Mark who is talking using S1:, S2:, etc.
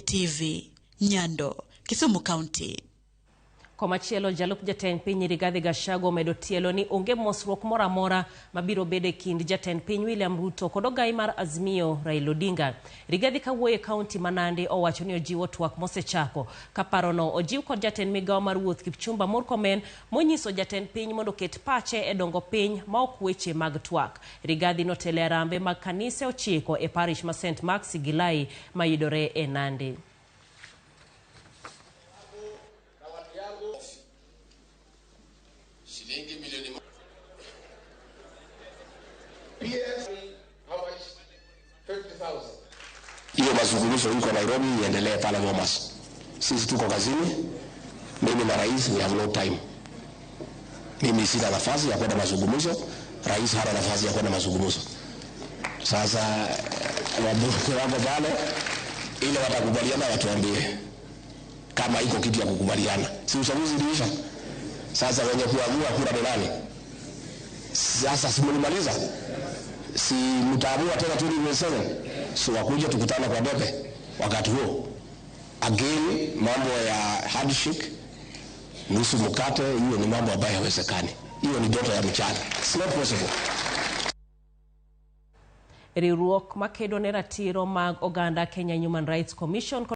S1: TV, Nyando, Kisumu County.
S2: Komachielo Jalup jatend piny Rigathi Gachagua omedo tielo ni onge mosruok moro amora mabiro bede kind jatend piny William Ruto kod ogai mar Azimio Raila Odinga. Rigathi kawuoyo e kaunti ma Nandi owacho ni ojiwo twak mosechako. Kaparono ojiw kod jatend migawo mar wuoth Kipchumba Murkomen monyiso jatend piny mondo ket pache e dongo piny ma ok weche mag twak. Rigathi notelo e rambe mag kanise 9 e parish ma St. Mark Sigilai mayudore e Nandi.
S3: Shilingi milioni PS, how much? 50,000. Hiyo mazungumzo yuko Nairobi iendelee pale Bomas. Sisi tuko kazini. Mimi na rais we have no time. Mimi sina nafasi ya kwenda mazungumzo, rais hana nafasi ya kwenda mazungumzo. Sasa wapo pale ile watakubaliana watuambie kama iko kitu ya kukubaliana. Si uchaguzi uliisha. Sasa wenye kuamua kura ni nani? Sasa simulimaliza. Si mtaamua tena 2027. So wakuja tukutana kwa debe wakati huo. Again mambo ya handshake, nusu mkate, hiyo ni mambo ambayo hayawezekani. Hiyo ni ndoto ya mchana. It's not possible.
S2: Riwruok makedo ne ratiro mag oganda Kenya Human Rights Commission